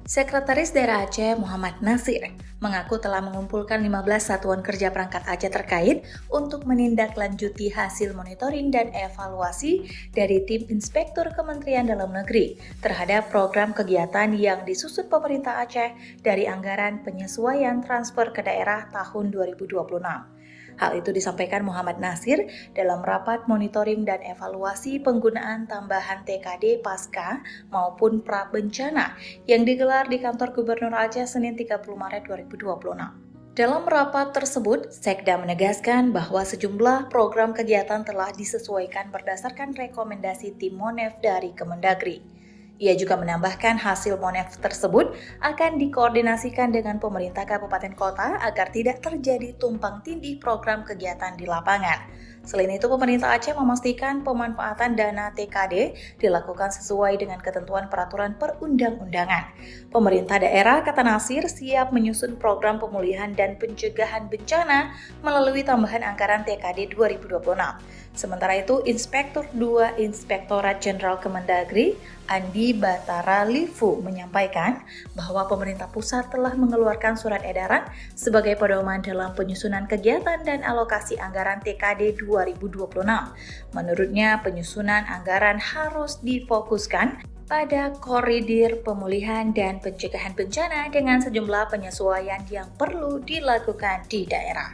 Sekretaris Daerah Aceh Muhammad Nasir mengaku telah mengumpulkan 15 satuan kerja perangkat Aceh terkait untuk menindaklanjuti hasil monitoring dan evaluasi dari tim Inspektur Kementerian Dalam Negeri terhadap program kegiatan yang disusun pemerintah Aceh dari anggaran penyesuaian transfer ke daerah tahun 2026. Hal itu disampaikan Muhammad Nasir dalam rapat monitoring dan evaluasi penggunaan tambahan TKD pasca maupun pra bencana yang digelar di kantor Gubernur Aceh Senin 30 Maret 2026. Dalam rapat tersebut, Sekda menegaskan bahwa sejumlah program kegiatan telah disesuaikan berdasarkan rekomendasi tim Monef dari Kemendagri. Ia juga menambahkan hasil Monef tersebut akan dikoordinasikan dengan pemerintah kabupaten kota agar tidak terjadi tumpang tindih program kegiatan di lapangan. Selain itu, pemerintah Aceh memastikan pemanfaatan dana TKD dilakukan sesuai dengan ketentuan peraturan perundang-undangan. Pemerintah daerah, kata Nasir, siap menyusun program pemulihan dan pencegahan bencana melalui tambahan anggaran TKD 2026. Sementara itu, Inspektur 2 Inspektorat Jenderal Kemendagri, Andi Batara Lifu, menyampaikan bahwa pemerintah pusat telah mengeluarkan surat edaran sebagai pedoman dalam penyusunan kegiatan dan alokasi anggaran TKD 2026. Menurutnya, penyusunan anggaran harus difokuskan pada koridor pemulihan dan pencegahan bencana dengan sejumlah penyesuaian yang perlu dilakukan di daerah.